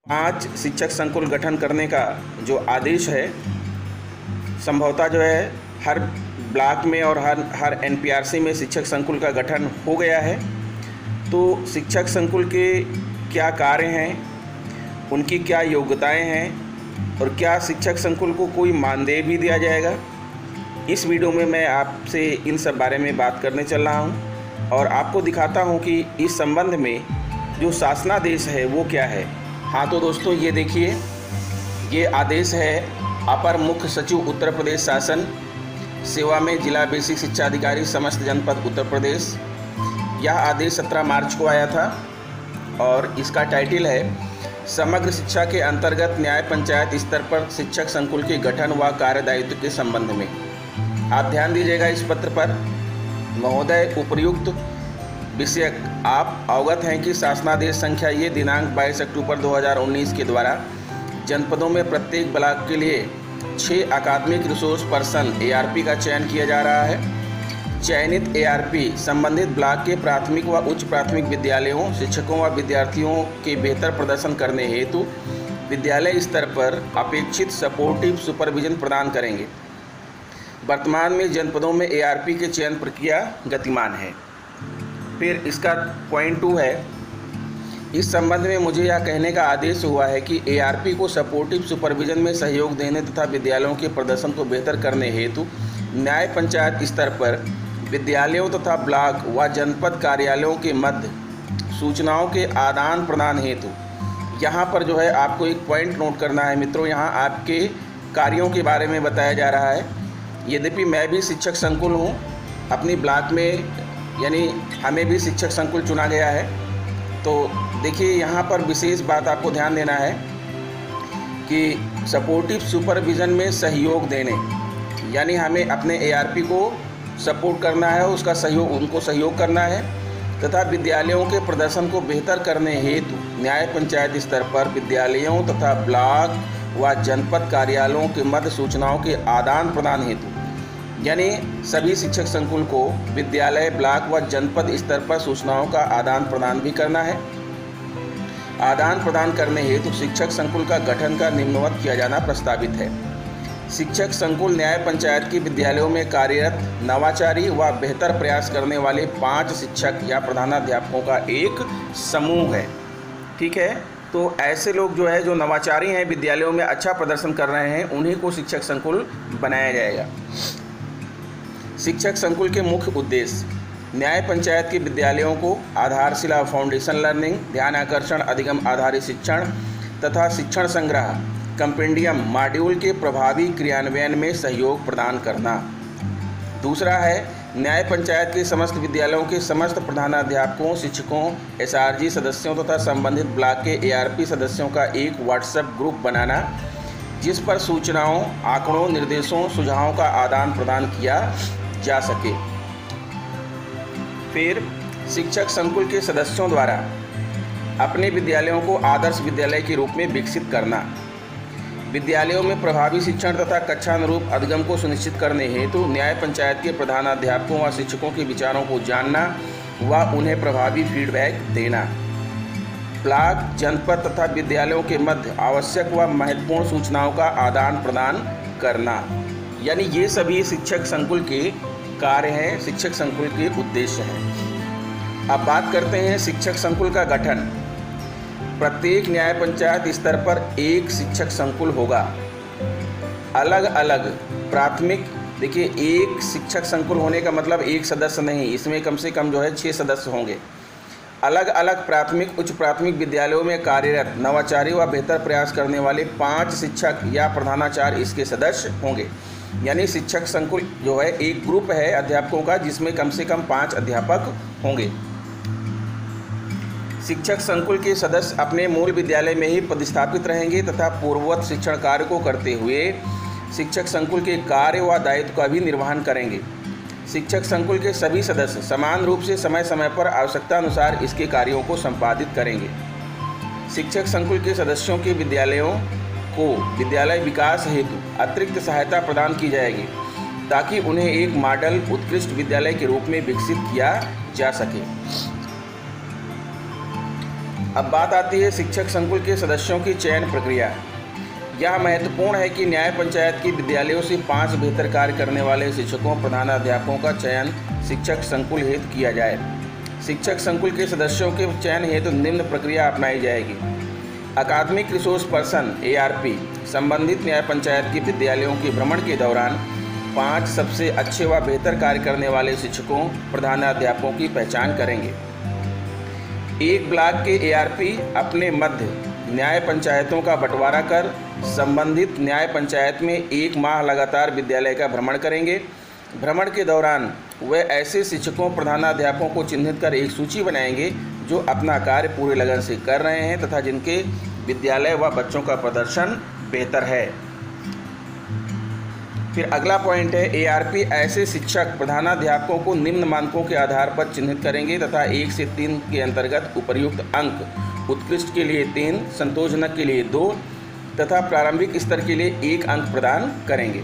5 शिक्षक संकुल गठन करने का जो आदेश है, संभवतः जो है हर ब्लॉक में और हर एनपीआरसी में शिक्षक संकुल का गठन हो गया है। तो शिक्षक संकुल के क्या कार्य हैं, उनकी क्या योग्यताएं हैं और क्या शिक्षक संकुल को कोई मानदेय भी दिया जाएगा, इस वीडियो में मैं आपसे इन सब बारे में बात करने चल रहा हूं और आपको दिखाता हूं कि इस संबंध में जो शासनादेश है वो क्या है। हाँ तो दोस्तों, ये देखिए, ये आदेश है अपर मुख्य सचिव उत्तर प्रदेश शासन, सेवा में जिला बेसिक शिक्षा अधिकारी समस्त जनपद उत्तर प्रदेश। यह आदेश 17 मार्च को आया था और इसका टाइटल है समग्र शिक्षा के अंतर्गत न्याय पंचायत स्तर पर शिक्षक संकुल के गठन व कार्यदायित्व के संबंध में। आप ध्यान दीजिएगा इस पत्र पर। महोदय, उपर्युक्त विषयक आप अवगत हैं कि शासनादेश संख्या ये दिनांक 22 अक्टूबर 2019 के द्वारा जनपदों में प्रत्येक ब्लॉक के लिए 6 अकादमिक रिसोर्स पर्सन एआरपी का चयन किया जा रहा है। चयनित एआरपी संबंधित ब्लॉक के प्राथमिक व उच्च प्राथमिक विद्यालयों, शिक्षकों व विद्यार्थियों के बेहतर प्रदर्शन करने हेतु विद्यालय स्तर पर अपेक्षित सपोर्टिव सुपरविजन प्रदान करेंगे। वर्तमान में जनपदों में एआरपी के चयन प्रक्रिया गतिमान है। फिर इसका पॉइंट 2 है, इस संबंध में मुझे यह कहने का आदेश हुआ है कि एआरपी को सपोर्टिव सुपरविजन में सहयोग देने तथा विद्यालयों के प्रदर्शन को बेहतर करने हेतु न्याय पंचायत स्तर पर विद्यालयों तथा ब्लॉक व जनपद कार्यालयों के मध्य सूचनाओं के आदान प्रदान हेतु, यहाँ पर जो है आपको एक पॉइंट नोट करना है मित्रों। यहाँ आपके कार्यों के बारे में बताया जा रहा है। यद्यपि मैं भी शिक्षक संकुल हूँ, अपनी ब्लॉक में यानी हमें भी शिक्षक संकुल चुना गया है। तो देखिए, यहाँ पर विशेष बात आपको ध्यान देना है कि सपोर्टिव सुपरविज़न में सहयोग देने, यानी हमें अपने एआरपी को सपोर्ट करना है, उसका सहयोग, उनको सहयोग करना है तथा विद्यालयों के प्रदर्शन को बेहतर करने हेतु न्याय पंचायत स्तर पर विद्यालयों तथा ब्लॉक व जनपद कार्यालयों के मध्य सूचनाओं के आदान प्रदान हेतु, यानी सभी शिक्षक संकुल को विद्यालय, ब्लॉक व जनपद स्तर पर सूचनाओं का आदान प्रदान भी करना है। आदान प्रदान करने हेतु शिक्षक संकुल का गठन का निम्नवत किया जाना प्रस्तावित है। शिक्षक संकुल न्याय पंचायत के विद्यालयों में कार्यरत नवाचारी व बेहतर प्रयास करने वाले 5 शिक्षक या प्रधानाध्यापकों का एक समूह है। ठीक है, तो ऐसे लोग जो है, जो नवाचारी हैं, विद्यालयों में अच्छा प्रदर्शन कर रहे हैं, उन्हीं को शिक्षक संकुल बनाया जाएगा। शिक्षक संकुल के मुख्य उद्देश्य न्याय पंचायत के विद्यालयों को आधारशिला फाउंडेशन लर्निंग, ध्यान आकर्षण, अधिगम आधारित शिक्षण तथा शिक्षण संग्रह कंपेंडियम मॉड्यूल के प्रभावी क्रियान्वयन में सहयोग प्रदान करना। दूसरा है न्याय पंचायत के समस्त विद्यालयों के समस्त प्रधानाध्यापकों, शिक्षकों, एसआरजी सदस्यों तथा संबंधित ब्लॉक के एआरपी सदस्यों का एक व्हाट्सएप ग्रुप बनाना, जिस पर सूचनाओं, आंकड़ों, निर्देशों, सुझावों का आदान प्रदान किया जा सके। फिर शिक्षक संकुल के सदस्यों द्वारा अपने विद्यालयों को आदर्श विद्यालय के रूप में विकसित करना। विद्यालयों में प्रभावी शिक्षण तथा कक्षानुरूप अधिगम को सुनिश्चित करने हेतु न्याय पंचायत के प्रधानाध्यापकों व शिक्षकों के विचारों को जानना व उन्हें प्रभावी फीडबैक देना। ब्लॉक, जनपद तथा विद्यालयों के मध्य आवश्यक व महत्वपूर्ण सूचनाओं का आदान प्रदान करना। यानी ये सभी शिक्षक संकुल के कार्य हैं, शिक्षक संकुल के उद्देश्य हैं। अब बात करते हैं शिक्षक संकुल का गठन। प्रत्येक न्याय पंचायत स्तर पर एक शिक्षक संकुल होगा। अलग अलग प्राथमिक, देखिए, एक शिक्षक संकुल होने का मतलब एक सदस्य नहीं, इसमें कम से कम जो है 6 सदस्य होंगे। अलग अलग प्राथमिक, उच्च प्राथमिक विद्यालयों में कार्यरत नवाचारी व बेहतर प्रयास करने वाले 5 शिक्षक या प्रधानाचार्य इसके सदस्य होंगे। यानी शिक्षक संकुल जो है एक ग्रुप है अध्यापकों का, जिसमें कम से कम 5 अध्यापक होंगे। शिक्षक संकुल के सदस्य अपने मूल विद्यालय में ही पदस्थापित रहेंगे तथा पूर्ववत शिक्षण कार्य को करते हुए शिक्षक संकुल के कार्य व दायित्व का भी निर्वहन करेंगे। शिक्षक संकुल के सभी सदस्य समान रूप से समय समय पर आवश्यकता अनुसार इसके कार्यों को संपादित करेंगे। शिक्षक संकुल के सदस्यों के विद्यालयों को विद्यालय विकास हेतु अतिरिक्त सहायता प्रदान की जाएगी ताकि उन्हें एक मॉडल उत्कृष्ट विद्यालय के रूप में विकसित किया जा सके। अब बात आती है शिक्षक संकुल के सदस्यों की चयन प्रक्रिया। यह महत्वपूर्ण है कि न्याय पंचायत के विद्यालयों से 5 बेहतर कार्य करने वाले शिक्षकों प्रधानाध्यापकों का चयन शिक्षक संकुल हेतु किया जाए। शिक्षक संकुल के सदस्यों के चयन हेतु निम्न प्रक्रिया अपनाई जाएगी। अकादमिक रिसोर्स पर्सन ARP संबंधित न्याय पंचायत के विद्यालयों के भ्रमण के दौरान 5 सबसे अच्छे व बेहतर कार्य करने वाले शिक्षकों प्रधानाध्यापकों की पहचान करेंगे। एक ब्लॉक के ARP अपने मध्य न्याय पंचायतों का बंटवारा कर संबंधित न्याय पंचायत में 1 माह लगातार विद्यालय का भ्रमण करेंगे। भ्रमण के दौरान वे ऐसे शिक्षकों प्रधानाध्यापकों को चिन्हित कर एक सूची बनाएंगे जो अपना कार्य पूरे लगन से कर रहे हैं तथा जिनके विद्यालय व बच्चों का प्रदर्शन बेहतर है। फिर अगला पॉइंट है ARP ऐसे शिक्षक प्रधानाध्यापकों को निम्न मानकों के आधार पर चिन्हित करेंगे तथा 1 से 3 के अंतर्गत उपर्युक्त अंक उत्कृष्ट के लिए 3, संतोषजनक के लिए 2 तथा प्रारंभिक स्तर के लिए 1 अंक प्रदान करेंगे।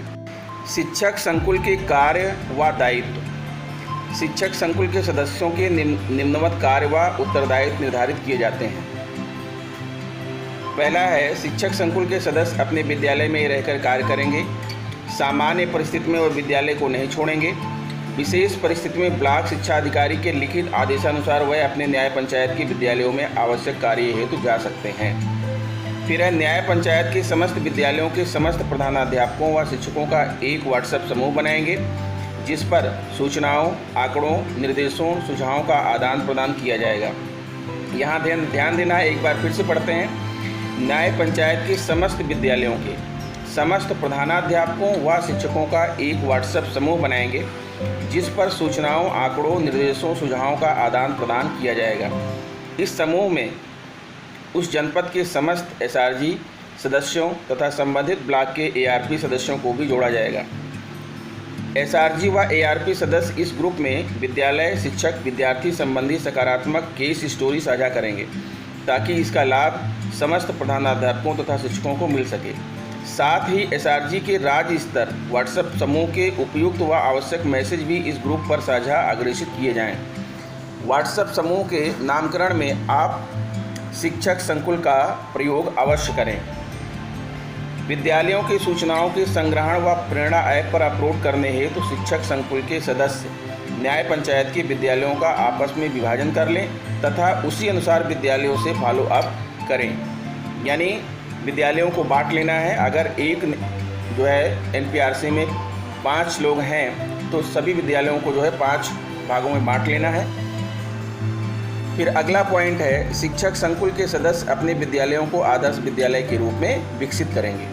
शिक्षक संकुल के कार्य व दायित्व। शिक्षक संकुल के सदस्यों के निम्नवत कार्य व उत्तरदायित्व निर्धारित किए जाते हैं। पहला है, शिक्षक संकुल के सदस्य अपने विद्यालय में रहकर कार्य करेंगे। सामान्य परिस्थिति में वह विद्यालय को नहीं छोड़ेंगे। विशेष परिस्थिति में ब्लॉक शिक्षा अधिकारी के लिखित आदेशानुसार वह अपने न्याय पंचायत के विद्यालयों में आवश्यक कार्य हेतु जा सकते हैं। फिर है, न्याय पंचायत के समस्त विद्यालयों के समस्त प्रधानाध्यापकों व शिक्षकों का एक व्हाट्सएप समूह बनाएंगे जिस पर सूचनाओं, आंकड़ों, निर्देशों, सुझावों का आदान प्रदान किया जाएगा। यहाँ ध्यान देना है, एक बार फिर से पढ़ते हैं। न्याय पंचायत के समस्त विद्यालयों के समस्त प्रधानाध्यापकों व शिक्षकों का एक व्हाट्सएप समूह बनाएंगे जिस पर सूचनाओं, आंकड़ों, निर्देशों, सुझावों का आदान प्रदान किया जाएगा। इस समूह में उस जनपद के समस्त SRG सदस्यों तथा संबंधित ब्लॉक के ARP सदस्यों को भी जोड़ा जाएगा। SRG व ARP सदस्य इस ग्रुप में विद्यालय, शिक्षक, विद्यार्थी संबंधी सकारात्मक केस स्टोरी साझा करेंगे ताकि इसका लाभ समस्त प्रधानाध्यापकों तथा शिक्षकों को मिल सके। साथ ही SRG के राज्य स्तर व्हाट्सएप समूह के उपयुक्त व आवश्यक मैसेज भी इस ग्रुप पर साझा अग्रेषित किए जाएं। व्हाट्सएप समूह के नामकरण में आप शिक्षक संकुल का प्रयोग अवश्य करें। विद्यालयों की सूचनाओं के संग्रहण व प्रेरणा ऐप पर अपलोड करने हेतु शिक्षक संकुल के सदस्य न्याय पंचायत के विद्यालयों का आपस में विभाजन कर लें तथा उसी अनुसार विद्यालयों से फॉलो अप करें। यानी विद्यालयों को बांट लेना है। अगर एक जो है NPRC में 5 लोग हैं तो सभी विद्यालयों को जो है 5 भागों में बांट लेना है। फिर अगला पॉइंट है, शिक्षक संकुल के सदस्य अपने विद्यालयों को आदर्श विद्यालय के रूप में विकसित करेंगे।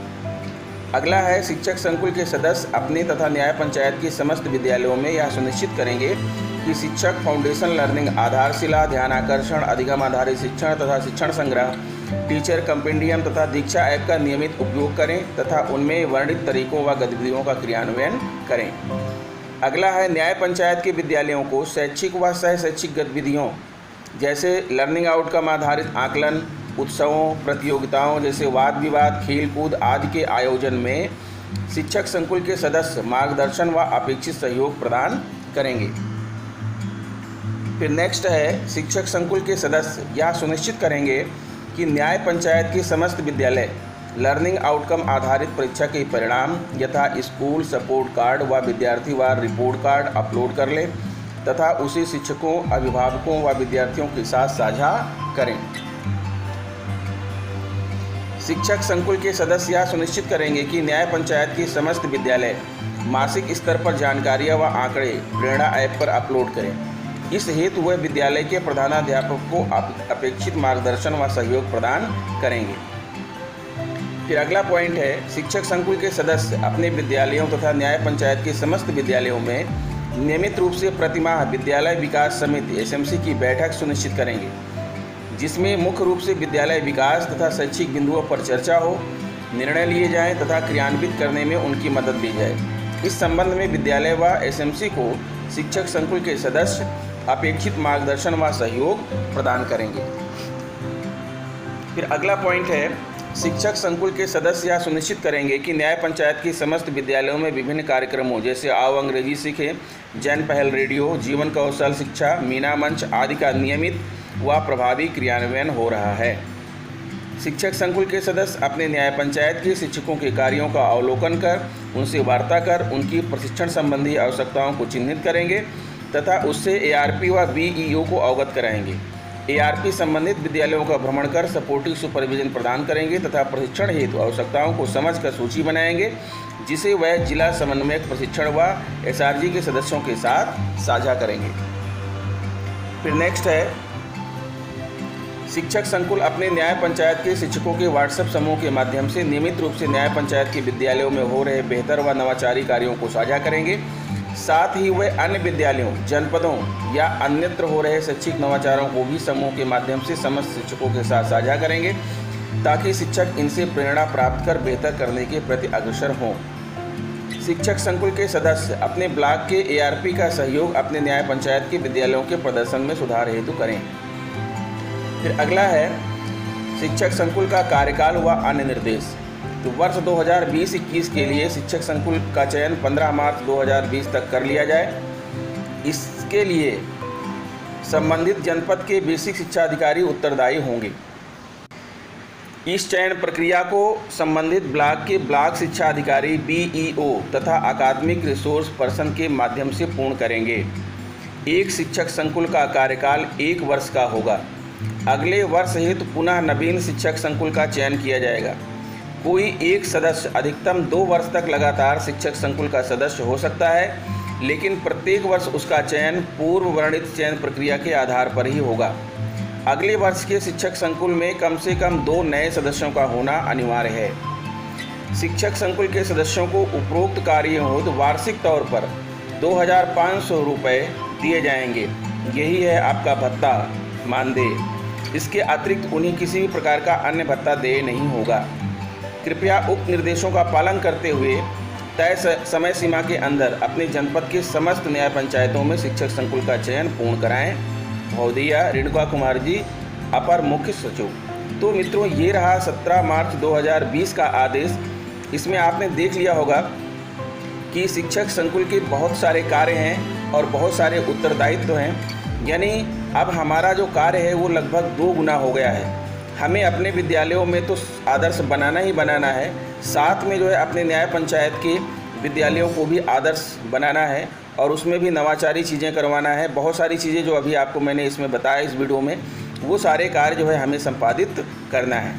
अगला है, शिक्षक संकुल के सदस्य अपने तथा न्याय पंचायत के समस्त विद्यालयों में यह सुनिश्चित करेंगे कि शिक्षक फाउंडेशन लर्निंग, आधारशिला, ध्यान आकर्षण, अधिगम आधारित शिक्षण तथा शिक्षण संग्रह, टीचर कंपेंडियम तथा दीक्षा ऐप का नियमित उपयोग करें तथा उनमें वर्णित तरीकों व गतिविधियों का क्रियान्वयन करें। अगला है, न्याय पंचायत के विद्यालयों को शैक्षिक व सह शैक्षिक गतिविधियों जैसे लर्निंग आउटकम आधारित आकलन, उत्सवों, प्रतियोगिताओं जैसे वाद विवाद, खेल कूद आदि के आयोजन में शिक्षक संकुल के सदस्य मार्गदर्शन व अपेक्षित सहयोग प्रदान करेंगे। फिर नेक्स्ट है, शिक्षक संकुल के सदस्य यह सुनिश्चित करेंगे कि न्याय पंचायत के समस्त विद्यालय लर्निंग आउटकम आधारित परीक्षा के परिणाम यथा स्कूल सपोर्ट कार्ड व विद्यार्थीवार रिपोर्ट कार्ड अपलोड कर लें तथा उसे शिक्षकों, अभिभावकों व विद्यार्थियों के साथ साझा करें। शिक्षक संकुल के सदस्य यह सुनिश्चित करेंगे कि न्याय पंचायत के समस्त विद्यालय मासिक स्तर पर जानकारियाँ व आंकड़े प्रेरणा ऐप पर अपलोड करें। इस हेतु वह विद्यालय के प्रधानाध्यापक को अपेक्षित मार्गदर्शन व सहयोग प्रदान करेंगे। फिर अगला पॉइंट है, शिक्षक संकुल के सदस्य अपने विद्यालयों तथा न्याय पंचायत के समस्त विद्यालयों में नियमित रूप से प्रतिमाह विद्यालय विकास समिति SMC की बैठक सुनिश्चित करेंगे जिसमें मुख्य रूप से विद्यालय विकास तथा शैक्षिक बिंदुओं पर चर्चा हो, निर्णय लिए जाएं तथा क्रियान्वित करने में उनकी मदद ली जाए। इस संबंध में विद्यालय व SMC को शिक्षक संकुल के सदस्य अपेक्षित मार्गदर्शन व सहयोग प्रदान करेंगे। फिर अगला पॉइंट है, शिक्षक संकुल के सदस्य यह सुनिश्चित करेंगे कि न्याय पंचायत के समस्त विद्यालयों में विभिन्न कार्यक्रमों जैसे आओ अंग्रेजी सीखें, जन पहल रेडियो, जीवन कौशल शिक्षा, मीना मंच आदि का नियमित व प्रभावी क्रियान्वयन हो रहा है। शिक्षक संकुल के सदस्य अपने न्याय पंचायत के शिक्षकों के कार्यों का अवलोकन कर उनसे वार्ता कर उनकी प्रशिक्षण संबंधी आवश्यकताओं को चिन्हित करेंगे तथा उससे ARP व BEO को अवगत कराएंगे। ARP संबंधित विद्यालयों का भ्रमण कर सपोर्टिव सुपरविजन प्रदान करेंगे तथा प्रशिक्षण हेतु आवश्यकताओं को समझकर सूची बनाएंगे, जिसे वह जिला समन्वयक प्रशिक्षण व SRG के सदस्यों के साथ साझा करेंगे। फिर नेक्स्ट है, शिक्षक संकुल अपने न्याय पंचायत के शिक्षकों के व्हाट्सएप समूह के माध्यम से नियमित रूप से न्याय पंचायत के विद्यालयों में हो रहे बेहतर व नवाचारी कार्यों को साझा करेंगे। साथ ही वे अन्य विद्यालयों, जनपदों या अन्यत्र हो रहे शैक्षिक नवाचारों को भी समूह के माध्यम से समस्त शिक्षकों के साथ साझा करेंगे, ताकि शिक्षक इनसे प्रेरणा प्राप्त कर बेहतर करने के प्रति अग्रसर हों। शिक्षक संकुल के सदस्य अपने ब्लॉक के ARP का सहयोग अपने न्याय पंचायत के विद्यालयों के प्रदर्शन में सुधार हेतु करें। फिर अगला है, शिक्षक संकुल का कार्यकाल व अन्य निर्देश। तो वर्ष 2020-21 के लिए शिक्षक संकुल का चयन 15 मार्च 2020 तक कर लिया जाए। इसके लिए संबंधित जनपद के बेसिक शिक्षा अधिकारी उत्तरदायी होंगे। इस चयन प्रक्रिया को संबंधित ब्लॉक के ब्लॉक शिक्षा अधिकारी BEO तथा अकादमिक रिसोर्स पर्सन के माध्यम से पूर्ण करेंगे। एक शिक्षक संकुल का कार्यकाल 1 वर्ष का होगा। अगले वर्ष हेतु पुनः नवीन शिक्षक संकुल का चयन किया जाएगा। कोई एक सदस्य अधिकतम 2 वर्ष तक लगातार शिक्षक संकुल का सदस्य हो सकता है, लेकिन प्रत्येक वर्ष उसका चयन पूर्व वर्णित चयन प्रक्रिया के आधार पर ही होगा। अगले वर्ष के शिक्षक संकुल में कम से कम 2 नए सदस्यों का होना अनिवार्य है। शिक्षक संकुल के सदस्यों को उपरोक्त कार्यों हेतु वार्षिक तौर पर 2500 रुपये दिए जाएंगे। यही है आपका भत्ता मानदेय। इसके अतिरिक्त उन्हें किसी भी प्रकार का अन्य भत्ता देय नहीं होगा। कृपया उक्त निर्देशों का पालन करते हुए तय समय सीमा के अंदर अपने जनपद के समस्त न्याय पंचायतों में शिक्षक संकुल का चयन पूर्ण कराएं। महोदया रेणुका कुमार जी, अपर मुख्य सचिव। तो मित्रों, ये रहा 17 मार्च 2020 का आदेश। इसमें आपने देख लिया होगा कि शिक्षक संकुल के बहुत सारे कार्य हैं और बहुत सारे उत्तरदायित्व हैं। यानी अब हमारा जो कार्य है वो लगभग 2 गुना हो गया है। हमें अपने विद्यालयों में तो आदर्श बनाना ही बनाना है, साथ में जो है अपने न्याय पंचायत के विद्यालयों को भी आदर्श बनाना है और उसमें भी नवाचारी चीज़ें करवाना है। बहुत सारी चीज़ें जो अभी आपको मैंने इसमें बताया इस वीडियो में, वो सारे कार्य जो है हमें संपादित करना है।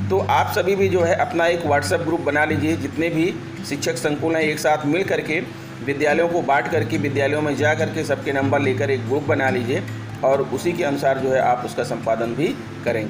तो आप सभी भी जो है अपना एक व्हाट्सएप ग्रुप बना लीजिए। जितने भी शिक्षक संकुल हैं एक साथ मिल करके विद्यालयों को बांट करके विद्यालयों में जा करके सबके नंबर लेकर एक ग्रुप बना लीजिए और उसी के अनुसार जो है आप उसका संपादन भी करेंगे।